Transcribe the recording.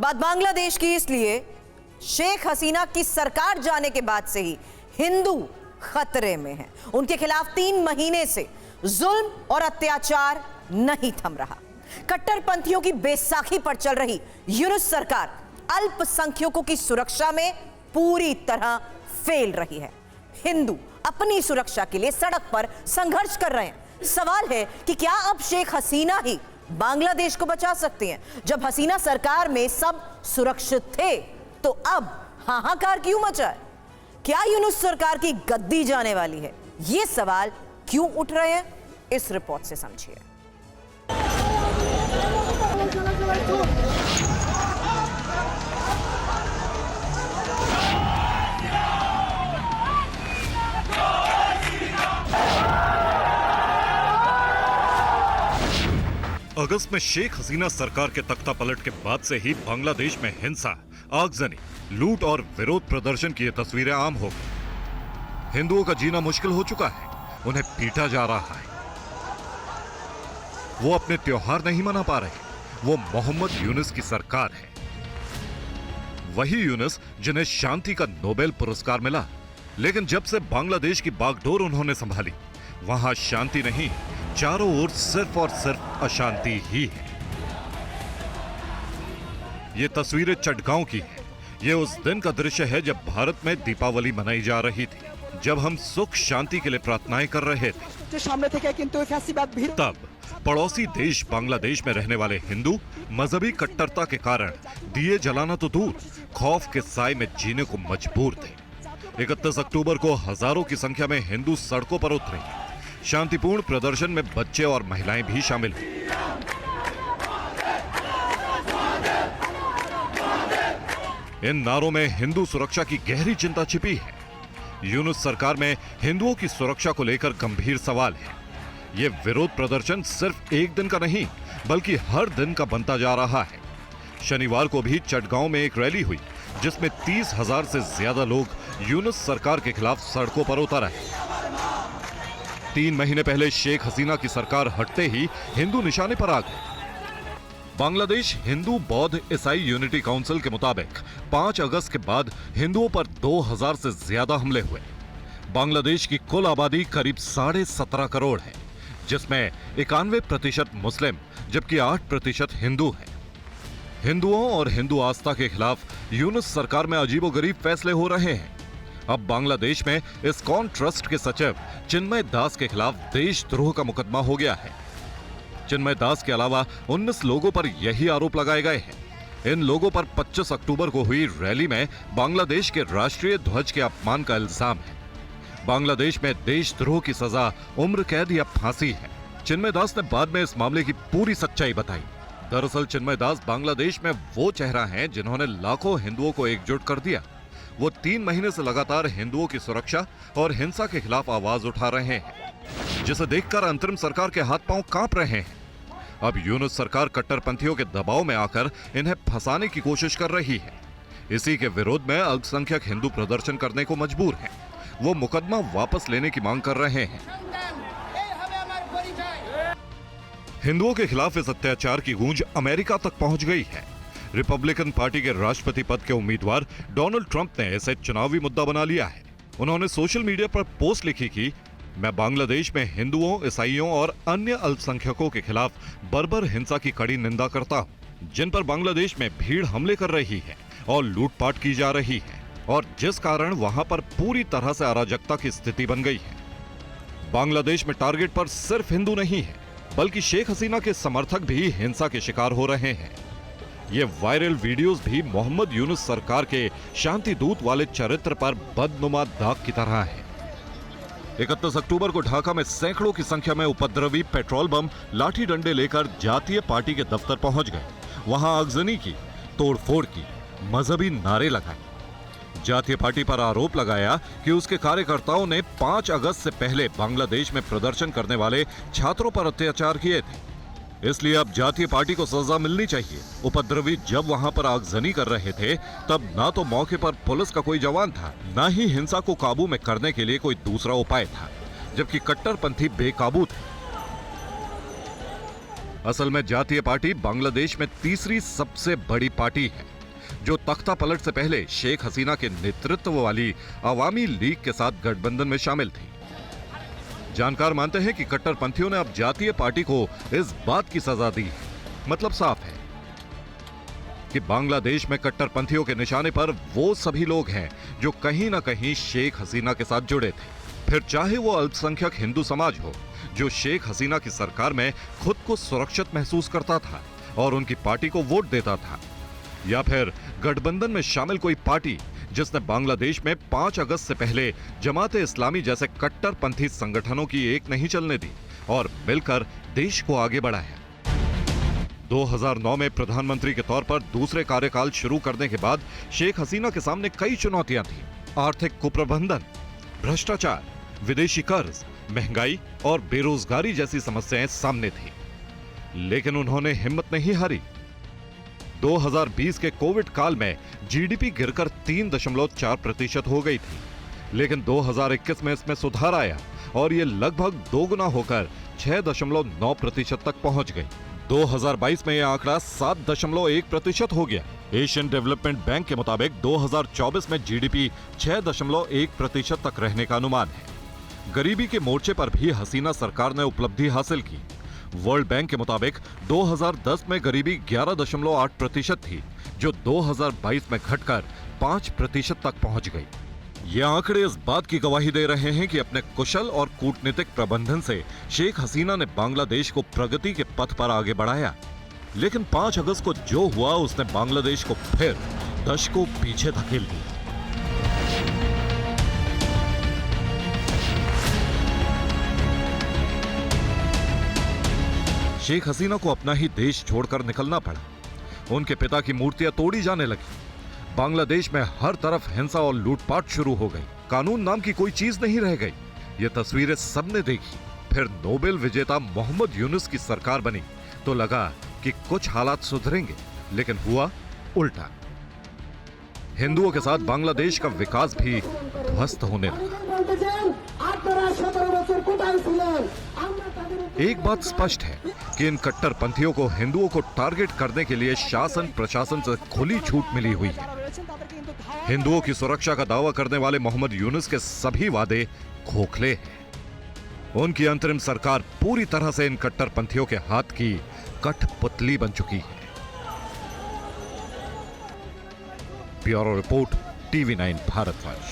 बात बांग्लादेश की, इसलिए शेख हसीना की सरकार जाने के बाद से ही हिंदू खतरे में हैं। उनके खिलाफ 3 महीने से जुल्म और अत्याचार नहीं थम रहा। कट्टरपंथियों की बैसाखी पर चल रही यूनुस सरकार अल्पसंख्यकों की सुरक्षा में पूरी तरह फेल रही है। हिंदू अपनी सुरक्षा के लिए सड़क पर संघर्ष कर रहे हैं। सवाल है कि क्या अब शेख हसीना ही बांग्लादेश को बचा सकती हैं? जब हसीना सरकार में सब सुरक्षित थे तो अब हाहाकार क्यों मचा है? क्या यूनुस सरकार की गद्दी जाने वाली है? ये सवाल क्यों उठ रहे हैं, इस रिपोर्ट से समझिए। अगस्त में शेख हसीना सरकार के तख्ता पलट के बाद से ही बांग्लादेश में हिंसा, आगजनी, लूट और विरोध प्रदर्शन की ये तस्वीरें आम हो गई। हिंदुओं का जीना मुश्किल हो चुका है, उन्हें पीटा जा रहा है। वो अपने त्योहार नहीं मना पा रहे। वो मोहम्मद यूनुस की सरकार है, वही यूनुस जिन्हें शांति का नोबेल पुरस्कार मिला। लेकिन जब से बांग्लादेश की बागडोर उन्होंने संभाली, वहां शांति नहीं, चारों ओर सिर्फ और सिर्फ अशांति ही है। ये तस्वीरें चटगांव की हैं। ये उस दिन का दृश्य है जब भारत में दीपावली मनाई जा रही थी, जब हम सुख शांति के लिए प्रार्थनाएं कर रहे थे। तब पड़ोसी देश बांग्लादेश में रहने वाले हिंदू मजहबी कट्टरता के कारण दिए जलाना तो दूर, खौफ के साए में जीने को मजबूर थे। 31 अक्टूबर को हजारों की संख्या में हिंदू सड़कों पर उतरे। शांतिपूर्ण प्रदर्शन में बच्चे और महिलाएं भी शामिल हुए। इन नारों में हिंदू सुरक्षा की गहरी चिंता छिपी है। यूनुस सरकार में हिंदुओं की सुरक्षा को लेकर गंभीर सवाल है। ये विरोध प्रदर्शन सिर्फ एक दिन का नहीं, बल्कि हर दिन का बनता जा रहा है। शनिवार को भी चटगांव में एक रैली हुई, जिसमें 30,000 से ज्यादा लोग यूनुस सरकार के खिलाफ सड़कों पर उतर आए। 3 महीने पहले शेख हसीना की सरकार हटते ही हिंदू निशाने पर आ गए। बांग्लादेश हिंदू बौद्ध ईसाई यूनिटी काउंसिल के मुताबिक 5 अगस्त के बाद हिंदुओं पर 2000 से ज्यादा हमले हुए। बांग्लादेश की कुल आबादी करीब 17.5 करोड़ है, जिसमें 91% मुस्लिम जबकि 8% हिंदू है। हिंदुओं और हिंदू आस्था के खिलाफ यूनुस सरकार में अजीबोगरीब फैसले हो रहे हैं। अब बांग्लादेश में इस्कॉन ट्रस्ट के सचिव चिन्मय दास के खिलाफ देशद्रोह का मुकदमा हो गया है। चिन्मय दास के अलावा 19 लोगों पर यही आरोप लगाए गए हैं। इन लोगों पर 25 अक्टूबर को हुई रैली में बांग्लादेश के राष्ट्रीय ध्वज के अपमान का इल्जाम है। बांग्लादेश में देशद्रोह की सजा उम्र कैद या फांसी है। चिन्मय दास ने बाद में इस मामले की पूरी सच्चाई बताई। दरअसल चिन्मय दास बांग्लादेश में वो चेहरा है जिन्होंने लाखों हिंदुओं को एकजुट कर दिया। वो 3 महीने से लगातार हिंदुओं की सुरक्षा और हिंसा के खिलाफ आवाज उठा रहे हैं, जिसे देखकर अंतरिम सरकार के हाथ पांव कांप रहे हैं। अब यूनुस सरकार कट्टरपंथियों के दबाव में आकर इन्हें फंसाने की कोशिश कर रही है। इसी के विरोध में अल्पसंख्यक हिंदू प्रदर्शन करने को मजबूर हैं। वो मुकदमा वापस लेने की मांग कर रहे हैं। हिंदुओं के खिलाफ इस अत्याचार की गूंज अमेरिका तक पहुंच गई है। रिपब्लिकन पार्टी के राष्ट्रपति पद के उम्मीदवार डोनाल्ड ट्रंप ने इसे चुनावी मुद्दा बना लिया है। उन्होंने सोशल मीडिया पर पोस्ट लिखी कि मैं बांग्लादेश में हिंदुओं, ईसाइयों और अन्य अल्पसंख्यकों के खिलाफ बर्बर हिंसा की कड़ी निंदा करता हूं, जिन पर बांग्लादेश में भीड़ हमले कर रही है और लूटपाट की जा रही है, और जिस कारण वहां पर पूरी तरह से अराजकता की स्थिति बन गई है। बांग्लादेश में टारगेट पर सिर्फ हिंदू नहीं है, बल्कि शेख हसीना के समर्थक भी हिंसा के शिकार हो रहे हैं। ये वायरल वीडियोस भी मोहम्मद यूनुस सरकार के शांति दूत वाले चरित्र पर बदनुमा दाग की तरह है। 31 अक्टूबर को ढाका में सैकड़ों की संख्या में उपद्रवी पेट्रोल बम, लाठी डंडे लेकर जातीय पार्टी के दफ्तर पहुंच गए। वहां आगजनी की, तोड़फोड़ की, मजहबी नारे लगाए। जातीय पार्टी पर आरोप लगाया कि उसके कार्यकर्ताओं ने 5 अगस्त से पहले बांग्लादेश में प्रदर्शन करने वाले छात्रों पर अत्याचार किए थे, इसलिए अब जातीय पार्टी को सजा मिलनी चाहिए। उपद्रवी जब वहां पर आगजनी कर रहे थे, तब ना तो मौके पर पुलिस का कोई जवान था, ना ही हिंसा को काबू में करने के लिए कोई दूसरा उपाय था, जबकि कट्टरपंथी बेकाबू थे। असल में जातीय पार्टी बांग्लादेश में तीसरी सबसे बड़ी पार्टी है। जो तख्ता पलट से पहले शेख हसीना के नेतृत्व वाली अवामी लीग के साथ गठबंधन में शामिल थी। जानकार मानते हैं कि कट्टरपंथियों ने अब जातीय पार्टी को इस बात की सजा दी है। मतलब साफ है कि बांग्लादेश में कट्टरपंथियों के निशाने पर वो सभी लोग हैं जो कहीं ना कहीं शेख हसीना के साथ जुड़े थे। फिर चाहे वो अल्पसंख्यक हिंदू समाज हो जो शेख हसीना की सरकार में खुद को सुरक्षित महसूस करता था और उनकी पार्टी को वोट देता था, या फिर गठबंधन में शामिल कोई पार्टी जिसने बांग्लादेश में 5 अगस्त से पहले जमाते इस्लामी जैसे कट्टरपंथी संगठनों की एक नहीं चलने दी और मिलकर देश को आगे बढ़ाया। 2009 में प्रधानमंत्री के तौर पर दूसरे कार्यकाल शुरू करने के बाद शेख हसीना के सामने कई चुनौतियां थीं। आर्थिक कुप्रबंधन, भ्रष्टाचार, विदेशी कर्ज, महंगाई और बेरोजगारी जैसी समस्याएं सामने थी, लेकिन उन्होंने हिम्मत नहीं हारी। 2020 के कोविड काल में जीडीपी गिरकर 3.4% हो गई थी, लेकिन 2021 में इसमें सुधार आया और ये लगभग दोगुना होकर 6.9% तक पहुंच गई। 2022 में यह आंकड़ा 7.1% हो गया। एशियन डेवलपमेंट बैंक के मुताबिक 2024 में जीडीपी 6.1% तक रहने का अनुमान है। गरीबी के मोर्चे पर भी हसीना सरकार ने उपलब्धि हासिल की। वर्ल्ड बैंक के मुताबिक 2010 में गरीबी 11.8% थी, जो 2022 में घटकर 5% तक पहुंच गई। ये आंकड़े इस बात की गवाही दे रहे हैं कि अपने कुशल और कूटनीतिक प्रबंधन से शेख हसीना ने बांग्लादेश को प्रगति के पथ पर आगे बढ़ाया। लेकिन 5 अगस्त को जो हुआ उसने बांग्लादेश को फिर दशकों पीछे धकेल दिया। शेख हसीना को अपना ही देश छोड़कर निकलना पड़ा। उनके पिता की मूर्तियां तोड़ी जाने लगी। बांग्लादेश में हर तरफ हिंसा और लूटपाट शुरू हो गई। कानून नाम की कोई चीज नहीं रह गई। ये तस्वीरें सबने देखी। फिर नोबेल विजेता मोहम्मद यूनुस की सरकार बनी तो लगा कि कुछ हालात सुधरेंगे, लेकिन हुआ उल्टा। हिंदुओं के साथ बांग्लादेश का विकास भी ध्वस्त होने लगा। एक बात स्पष्ट है कि इन कट्टरपंथियों को हिंदुओं को टारगेट करने के लिए शासन प्रशासन से खुली छूट मिली हुई है। हिंदुओं की सुरक्षा का दावा करने वाले मोहम्मद यूनुस के सभी वादे खोखले हैं। उनकी अंतरिम सरकार पूरी तरह से इन कट्टरपंथियों के हाथ की कठपुतली बन चुकी है। Bureau report, TV9 Bharatvarsh.